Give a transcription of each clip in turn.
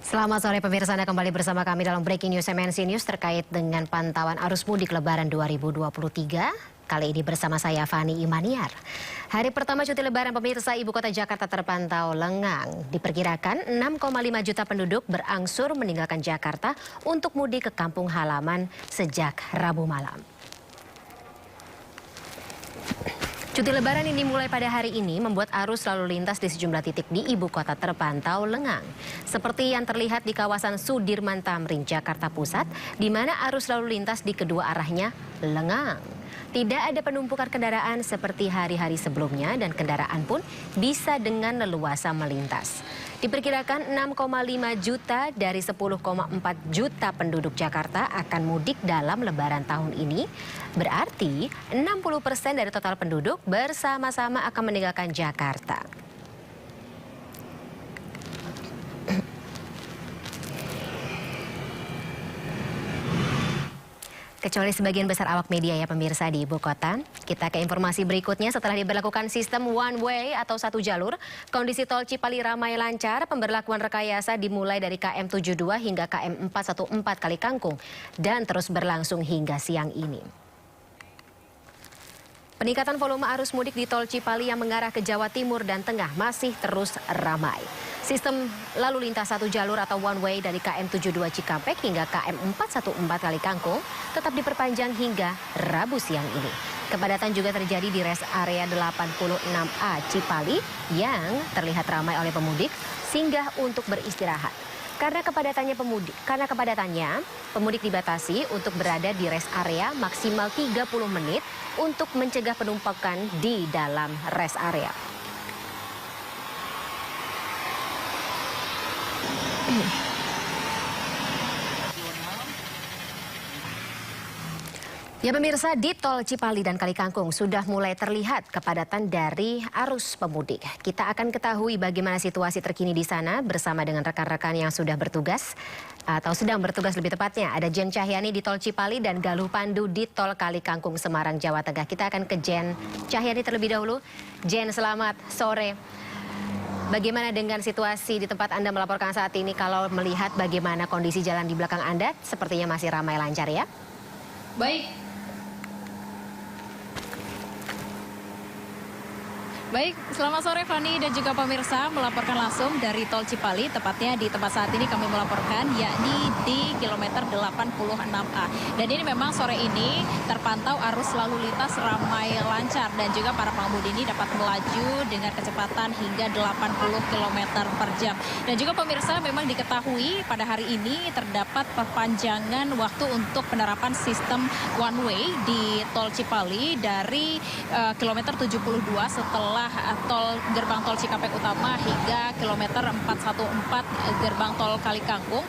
Selamat sore pemirsa, Anda kembali bersama kami dalam Breaking News MNC News terkait dengan pantauan arus mudik Lebaran 2023. Kali ini bersama saya Fani Imaniar. Hari pertama cuti Lebaran pemirsa, Ibu Kota Jakarta terpantau lengang. Diperkirakan 6,5 juta penduduk berangsur meninggalkan Jakarta untuk mudik ke kampung halaman sejak Rabu malam. Cuti Lebaran ini mulai pada hari ini membuat arus lalu lintas di sejumlah titik di ibu kota terpantau lengang. Seperti yang terlihat di kawasan Sudirman Tamrin, Jakarta Pusat, di mana arus lalu lintas di kedua arahnya lengang. Tidak ada penumpukan kendaraan seperti hari-hari sebelumnya dan kendaraan pun bisa dengan leluasa melintas. Diperkirakan 6,5 juta dari 10,4 juta penduduk Jakarta akan mudik dalam Lebaran tahun ini. Berarti 60% dari total penduduk bersama-sama akan meninggalkan Jakarta. Kecuali sebagian besar awak media ya pemirsa di ibu kota. Kita ke informasi berikutnya. Setelah diberlakukan sistem one way atau satu jalur, kondisi tol Cipali ramai lancar. Pemberlakuan rekayasa dimulai dari KM 72 hingga KM 414 Kali Kangkung dan terus berlangsung hingga siang ini. Peningkatan volume arus mudik di tol Cipali yang mengarah ke Jawa Timur dan Tengah masih terus ramai. Sistem lalu lintas satu jalur atau one way dari KM 72 Cikampek hingga KM 414 Kali Kangkung tetap diperpanjang hingga Rabu siang ini. Kepadatan juga terjadi di rest area 86A Cipali yang terlihat ramai oleh pemudik singgah untuk beristirahat. Karena kepadatannya, pemudik dibatasi untuk berada di rest area maksimal 30 menit untuk mencegah penumpukan di dalam rest area. Ya pemirsa, di tol Cipali dan Kali Kangkung sudah mulai terlihat kepadatan dari arus pemudik. Kita akan ketahui bagaimana situasi terkini di sana bersama dengan rekan-rekan yang sudah bertugas atau sedang bertugas lebih tepatnya. Ada Jen Cahyani di tol Cipali dan Galuh Pandu di tol Kali Kangkung Semarang, Jawa Tengah. Kita akan ke Jen Cahyani terlebih dahulu. Jen, selamat sore. Bagaimana dengan situasi di tempat Anda melaporkan saat ini? Kalau melihat bagaimana kondisi jalan di belakang Anda, sepertinya masih ramai lancar ya? Baik, selamat sore Fani dan juga pemirsa, melaporkan langsung dari tol Cipali, tepatnya di tempat saat ini kami melaporkan, yakni di kilometer 86A. Dan ini memang sore ini terpantau arus lalu lintas ramai lancar dan juga para pengemudi ini dapat melaju dengan kecepatan hingga 80 km per jam. Dan juga pemirsa, memang diketahui pada hari ini terdapat perpanjangan waktu untuk penerapan sistem one way di tol Cipali dari kilometer 72 setelah gerbang tol Cikampek Utama hingga kilometer 414 gerbang tol Kali Kangkung.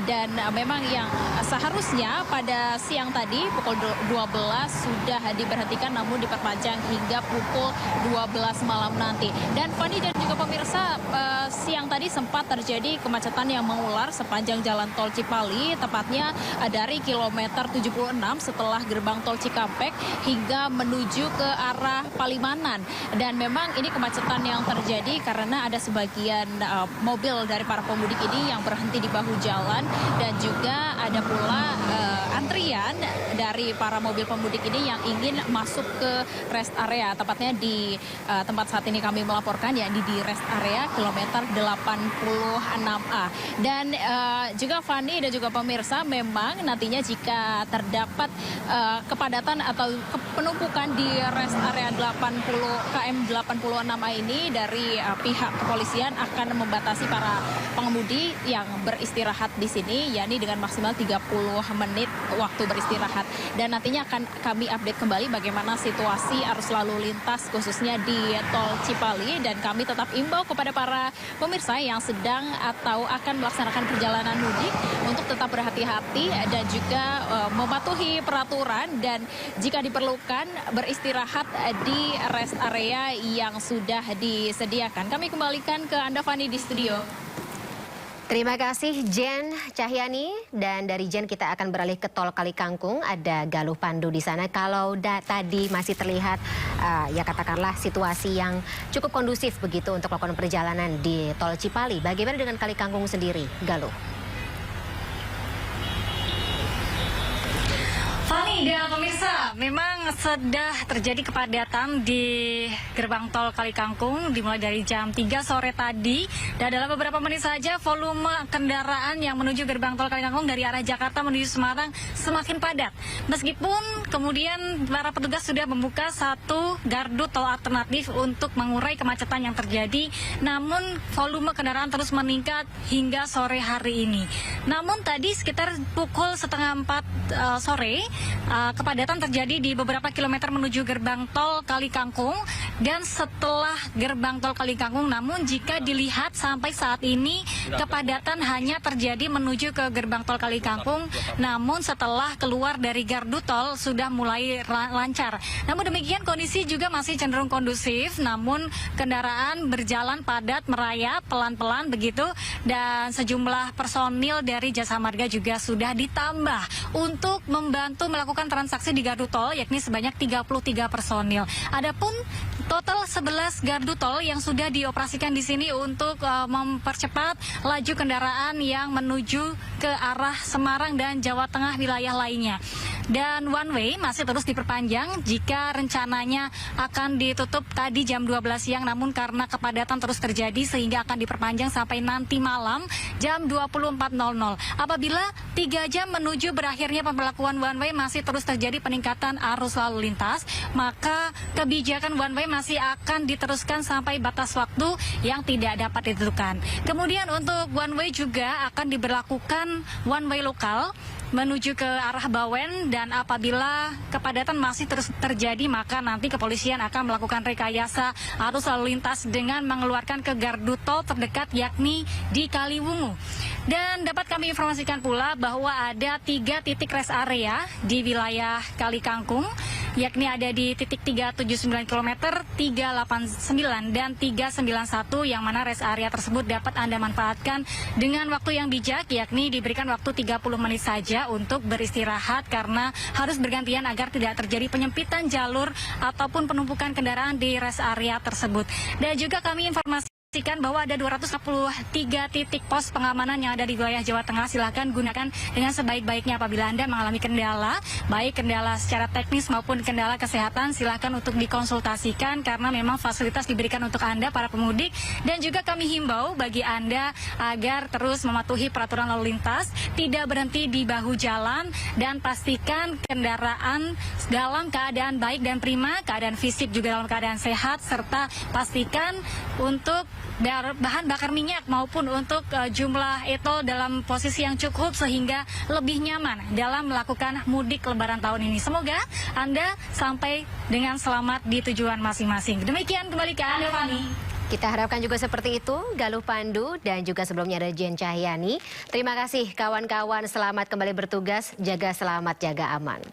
Dan memang yang seharusnya pada siang tadi pukul 12 sudah diberhentikan namun diperpanjang hingga pukul 12 malam nanti. Dan Fani dan juga pemirsa, siang tadi sempat terjadi kemacetan yang mengular sepanjang jalan tol Cipali, tepatnya dari kilometer 76 setelah gerbang tol Cikampek hingga menuju ke arah Palimanan. Dan memang ini kemacetan yang terjadi karena ada sebagian mobil dari para pemudik ini yang berhenti di bahu jalan dan juga ada pula antrian dari para mobil pemudik ini yang ingin masuk ke rest area, tepatnya di tempat saat ini kami melaporkan, yakni di rest area kilometer 86A. Dan juga Fani dan juga pemirsa, memang nantinya jika terdapat kepadatan atau penumpukan di rest area KM 86A ini, dari pihak kepolisian akan membatasi para pengemudi yang beristirahat di sini, yakni dengan maksimal 30 menit waktu beristirahat. Dan nantinya akan kami update kembali bagaimana situasi arus lalu lintas khususnya di tol Cipali. Dan kami tetap imbau kepada para pemirsa yang sedang atau akan melaksanakan perjalanan mudik untuk tetap berhati-hati dan juga mematuhi peraturan dan jika diperlukan beristirahat di rest area yang sudah disediakan. Kami kembalikan ke Anda Fani di studio. Terima kasih Jen Cahyani, dan dari Jen kita akan beralih ke Tol Kalikangkung. Ada Galuh Pandu di sana. Kalau tadi masih terlihat ya katakanlah situasi yang cukup kondusif begitu untuk melakukan perjalanan di Tol Cipali. Bagaimana dengan Kalikangkung sendiri, Galuh? Fani dan pemirsa, memang sudah terjadi kepadatan di gerbang tol Kalikangkung dimulai dari jam 3 sore tadi, dan dalam beberapa menit saja volume kendaraan yang menuju gerbang tol Kalikangkung dari arah Jakarta menuju Semarang semakin padat. Meskipun kemudian para petugas sudah membuka satu gardu tol alternatif untuk mengurai kemacetan yang terjadi, namun volume kendaraan terus meningkat hingga sore hari ini. Namun tadi sekitar pukul 3:30 sore, kepadatan terjadi di beberapa kilometer menuju gerbang tol Kalikangkung dan setelah gerbang tol Kalikangkung. Namun jika dilihat sampai saat ini kepadatan hanya terjadi menuju ke gerbang tol Kalikangkung, namun setelah keluar dari gardu tol sudah mulai lancar. Namun demikian kondisi juga masih cenderung kondusif, namun kendaraan berjalan padat merayap pelan-pelan begitu, dan sejumlah personil dari Jasa Marga juga sudah ditambah untuk membantu melakukan transaksi di gardu tol, yakni sebanyak 33 personil. Adapun total 11 gardu tol yang sudah dioperasikan di sini untuk mempercepat laju kendaraan yang menuju ke arah Semarang dan Jawa Tengah wilayah lainnya. Dan one way masih terus diperpanjang jika rencananya akan ditutup tadi jam 12 siang, namun karena kepadatan terus terjadi sehingga akan diperpanjang sampai nanti malam jam 24.00. Apabila 3 jam menuju berakhirnya pemberlakuan one way masih terus terjadi peningkatan arus lalu lintas, maka kebijakan one way masih akan diteruskan sampai batas waktu yang tidak dapat ditentukan. Kemudian untuk one way juga akan diberlakukan one way lokal menuju ke arah Bawen, dan apabila kepadatan masih terus terjadi maka nanti kepolisian akan melakukan rekayasa arus lalu lintas dengan mengeluarkan ke gardu tol terdekat yakni di Kaliwungu. Dan dapat kami informasikan pula bahwa ada 3 titik rest area di wilayah Kalikangkung, yakni ada di titik 379 km, 389 dan 391, yang mana rest area tersebut dapat Anda manfaatkan dengan waktu yang bijak, yakni diberikan waktu 30 menit saja untuk beristirahat karena harus bergantian agar tidak terjadi penyempitan jalur ataupun penumpukan kendaraan di rest area tersebut. Dan juga kami informasikan bahwa ada 243 titik pos pengamanan yang ada di wilayah Jawa Tengah. Silahkan gunakan dengan sebaik-baiknya. Apabila Anda mengalami kendala, baik kendala secara teknis maupun kendala kesehatan, silahkan untuk dikonsultasikan karena memang fasilitas diberikan untuk Anda para pemudik. Dan juga kami himbau bagi Anda agar terus mematuhi peraturan lalu lintas, tidak berhenti di bahu jalan, dan pastikan kendaraan dalam keadaan baik dan prima, keadaan fisik juga dalam keadaan sehat, serta pastikan untuk bahan bakar minyak maupun untuk jumlah etol dalam posisi yang cukup sehingga lebih nyaman dalam melakukan mudik lebaran tahun ini. Semoga Anda sampai dengan selamat di tujuan masing-masing. Demikian kembali ke Anda, Fani. Kita harapkan juga seperti itu, Galuh Pandu, dan juga sebelumnya ada Jen Cahyani. Terima kasih kawan-kawan, selamat kembali bertugas, jaga selamat, jaga aman.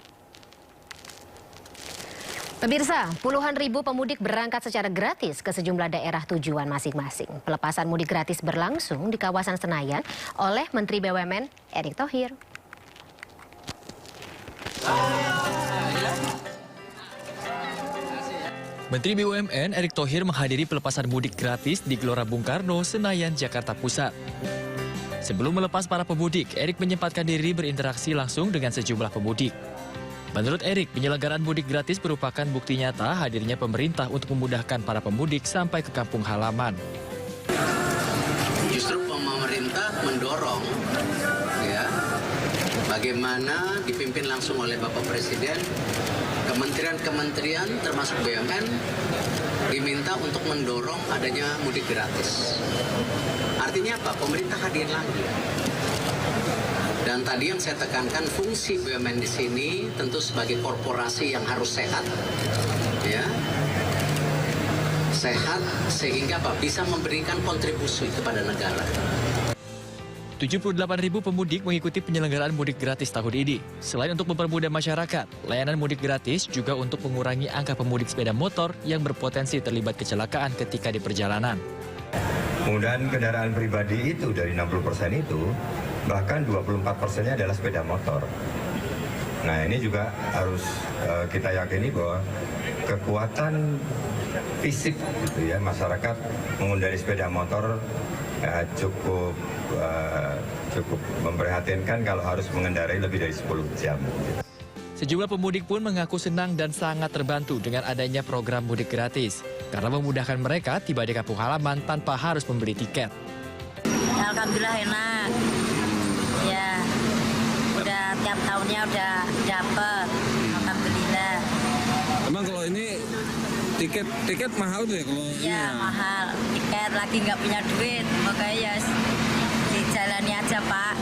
Pemirsa, puluhan ribu pemudik berangkat secara gratis ke sejumlah daerah tujuan masing-masing. Pelepasan mudik gratis berlangsung di kawasan Senayan oleh Menteri BUMN Erick Thohir. Menteri BUMN Erick Thohir menghadiri pelepasan mudik gratis di Gelora Bung Karno, Senayan, Jakarta Pusat. Sebelum melepas para pemudik, Erick menyempatkan diri berinteraksi langsung dengan sejumlah pemudik. Menurut Erick, penyelenggaraan mudik gratis merupakan bukti nyata hadirnya pemerintah untuk memudahkan para pemudik sampai ke kampung halaman. Justru pemerintah mendorong, ya, bagaimana dipimpin langsung oleh Bapak Presiden, kementerian-kementerian termasuk BUMN diminta untuk mendorong adanya mudik gratis. Artinya apa? Pemerintah hadir lagi. Dan tadi yang saya tekankan, fungsi BUMN di sini tentu sebagai korporasi yang harus sehat, ya, sehat sehingga apa? Bisa memberikan kontribusi kepada negara. 78.000 pemudik mengikuti penyelenggaraan mudik gratis tahun ini. Selain untuk mempermudah masyarakat, layanan mudik gratis juga untuk mengurangi angka pemudik sepeda motor yang berpotensi terlibat kecelakaan ketika di perjalanan. Kemudian kendaraan pribadi itu dari 60% itu, bahkan 24%-nya adalah sepeda motor. Nah ini juga harus kita yakini bahwa kekuatan fisik gitu ya masyarakat mengendarai sepeda motor cukup memprihatinkan kalau harus mengendarai lebih dari 10 jam. Sejumlah pemudik pun mengaku senang dan sangat terbantu dengan adanya program mudik gratis karena memudahkan mereka tiba di kampung halaman tanpa harus membeli tiket. Alhamdulillah enak. Ya, udah tiap tahunnya udah dapet. Alhamdulillah. Emang kalau ini tiket mahal tuh ya kalau ya mahal, tiket lagi nggak punya duit, makanya ya dijalani aja Pak.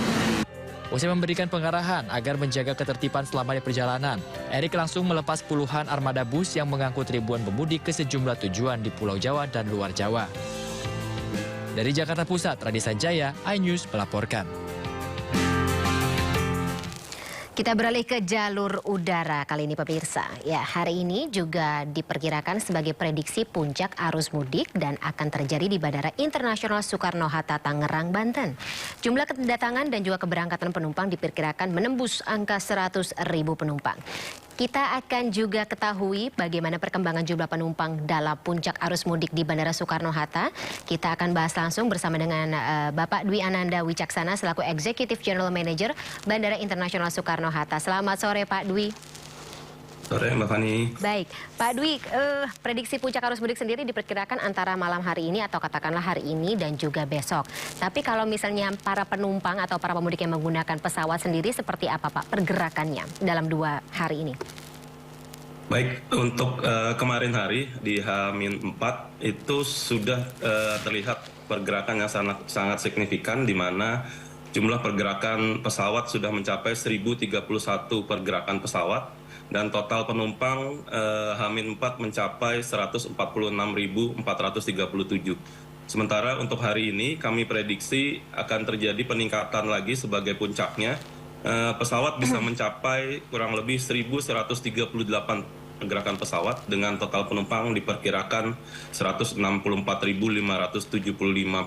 Usai memberikan pengarahan agar menjaga ketertiban selama di perjalanan, Erik langsung melepas puluhan armada bus yang mengangkut ribuan pemudik ke sejumlah tujuan di Pulau Jawa dan luar Jawa. Dari Jakarta Pusat, Radisa Jaya, iNews melaporkan. Kita beralih ke jalur udara kali ini pemirsa. Ya, hari ini juga diperkirakan sebagai prediksi puncak arus mudik dan akan terjadi di Bandara Internasional Soekarno-Hatta, Tangerang, Banten. Jumlah kedatangan dan juga keberangkatan penumpang diperkirakan menembus angka 100.000 penumpang. Kita akan juga ketahui bagaimana perkembangan jumlah penumpang dalam puncak arus mudik di Bandara Soekarno-Hatta. Kita akan bahas langsung bersama dengan Bapak Dwi Ananda Wicaksana selaku Executive General Manager Bandara Internasional Soekarno-Hatta. Selamat sore Pak Dwi. Sore Mbak Fani. Baik, Pak Dwi, prediksi puncak arus mudik sendiri diperkirakan antara malam hari ini atau katakanlah hari ini dan juga besok. Tapi kalau misalnya para penumpang atau para pemudik yang menggunakan pesawat sendiri seperti apa Pak pergerakannya dalam 2 hari ini? Baik, untuk kemarin hari di H-4 itu sudah terlihat pergerakan yang sangat signifikan di mana jumlah pergerakan pesawat sudah mencapai 1.031 pergerakan pesawat. Dan total penumpang H-4 mencapai 146.437. Sementara untuk hari ini kami prediksi akan terjadi peningkatan lagi sebagai puncaknya. Pesawat bisa mencapai kurang lebih 1.138 pergerakan pesawat dengan total penumpang diperkirakan 164.575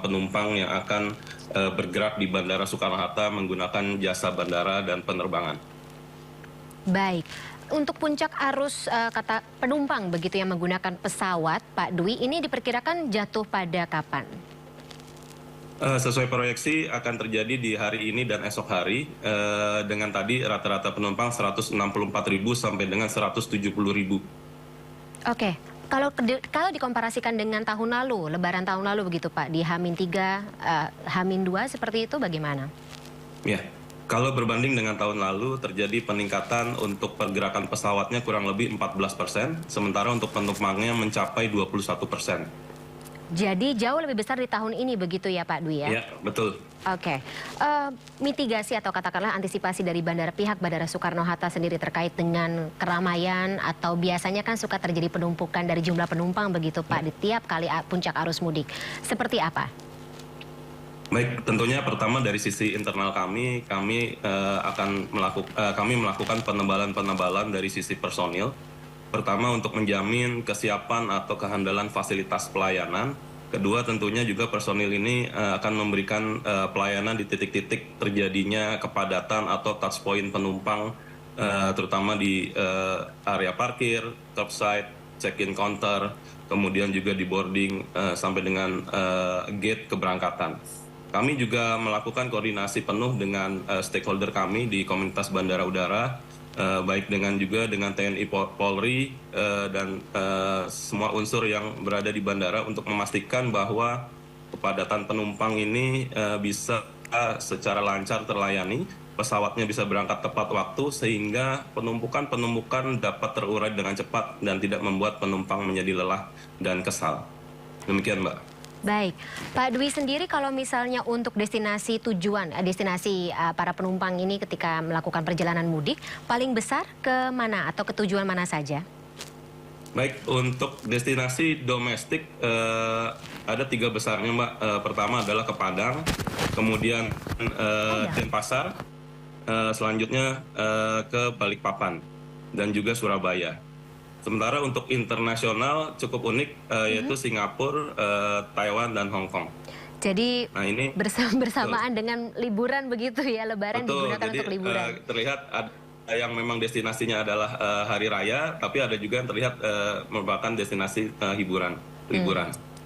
penumpang yang akan bergerak di Bandara Soekarno-Hatta menggunakan jasa bandara dan penerbangan. Baik. Untuk puncak arus kata penumpang begitu yang menggunakan pesawat, Pak Dwi, ini diperkirakan jatuh pada kapan? Sesuai proyeksi akan terjadi di hari ini dan esok hari dengan tadi rata-rata penumpang 164.000 sampai dengan 170.000. Oke, kalau dikomparasikan dengan tahun lalu, Lebaran tahun lalu begitu Pak, di H-3, H-2 seperti itu bagaimana? Ya. Kalau berbanding dengan tahun lalu terjadi peningkatan untuk pergerakan pesawatnya kurang lebih 14%, sementara untuk penumpangnya mencapai 21%. Jadi jauh lebih besar di tahun ini begitu ya Pak Dwi ya? Iya, betul. Oke. Mitigasi atau katakanlah antisipasi dari pihak Bandara Soekarno-Hatta sendiri terkait dengan keramaian atau biasanya kan suka terjadi penumpukan dari jumlah penumpang begitu Pak di tiap kali puncak arus mudik. Seperti apa? Baik, tentunya pertama dari sisi internal kami akan melakukan penebalan dari sisi personil. Pertama untuk menjamin kesiapan atau kehandalan fasilitas pelayanan. Kedua tentunya juga personil ini akan memberikan pelayanan di titik-titik terjadinya kepadatan atau touch point penumpang, terutama di area parkir, curbside, check-in counter, kemudian juga di boarding sampai dengan gate keberangkatan. Kami juga melakukan koordinasi penuh dengan stakeholder kami di komunitas bandara udara, baik dengan TNI Polri dan semua unsur yang berada di bandara untuk memastikan bahwa kepadatan penumpang ini bisa secara lancar terlayani, pesawatnya bisa berangkat tepat waktu sehingga penumpukan dapat terurai dengan cepat dan tidak membuat penumpang menjadi lelah dan kesal. Demikian Mbak. Baik, Pak Dwi sendiri kalau misalnya untuk destinasi para penumpang ini ketika melakukan perjalanan mudik, paling besar ke mana atau ke tujuan mana saja? Baik, untuk destinasi domestik ada 3 besarnya Mbak. Pertama adalah ke Padang, kemudian Denpasar, selanjutnya ke Balikpapan, dan juga Surabaya. Sementara untuk internasional cukup unik yaitu Singapura, Taiwan, dan Hong Kong. Jadi Nah, ini bersamaan dengan liburan begitu ya, Lebaran betul. digunakan Jadi untuk liburan. terlihat ada yang memang destinasinya adalah hari raya, tapi ada juga yang terlihat merupakan destinasi liburan.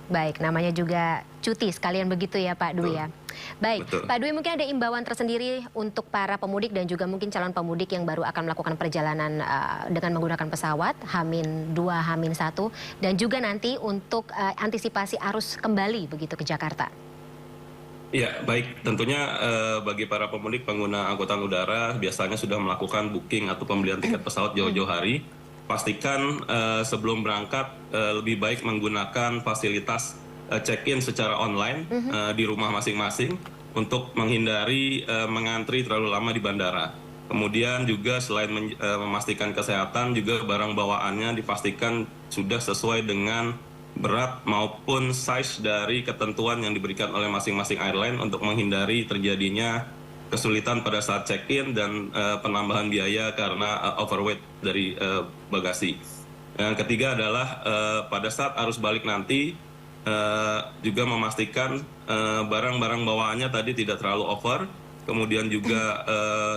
Baik, namanya juga cuti sekalian begitu ya Pak Dwi ya. Baik, Betul. Pak Dwi, mungkin ada imbauan tersendiri untuk para pemudik dan juga mungkin calon pemudik yang baru akan melakukan perjalanan dengan menggunakan pesawat H-2, H-1 dan juga nanti untuk antisipasi arus kembali begitu ke Jakarta. Ya, baik. Tentunya bagi para pemudik pengguna angkutan udara biasanya sudah melakukan booking atau pembelian tiket pesawat jauh-jauh hari. Pastikan sebelum berangkat lebih baik menggunakan fasilitas check-in secara online di rumah masing-masing untuk menghindari mengantri terlalu lama di bandara. Kemudian juga selain memastikan kesehatan, juga barang bawaannya dipastikan sudah sesuai dengan berat maupun size dari ketentuan yang diberikan oleh masing-masing airline untuk menghindari terjadinya kesulitan pada saat check-in dan penambahan biaya karena overweight dari bagasi. Yang ketiga adalah pada saat arus balik nanti juga memastikan barang-barang bawaannya tadi tidak terlalu over, kemudian juga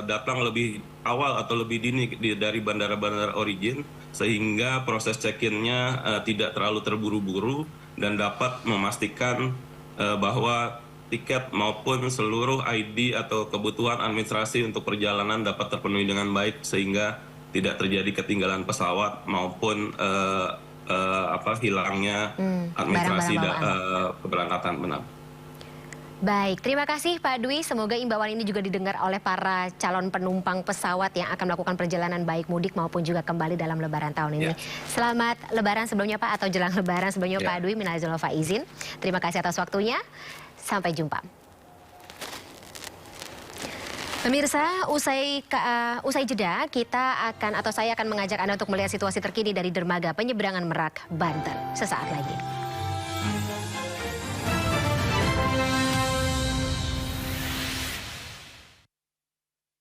datang lebih awal atau lebih dini dari bandara-bandara origin sehingga proses check-in-nya tidak terlalu terburu-buru dan dapat memastikan bahwa tiket maupun seluruh ID atau kebutuhan administrasi untuk perjalanan dapat terpenuhi dengan baik sehingga tidak terjadi ketinggalan pesawat maupun hilangnya administrasi keberangkatan. Benar. Baik, terima kasih Pak Dwi. Semoga imbauan ini juga didengar oleh para calon penumpang pesawat yang akan melakukan perjalanan baik mudik maupun juga kembali dalam Lebaran tahun ini. Selamat Lebaran sebelumnya Pak, atau jelang Lebaran sebelumnya Pak Dwi. Minal aidin wal faizin. Terima kasih atas waktunya. Sampai jumpa. Pemirsa, usai jeda saya akan mengajak Anda untuk melihat situasi terkini dari dermaga penyeberangan Merak, Banten. Sesaat lagi.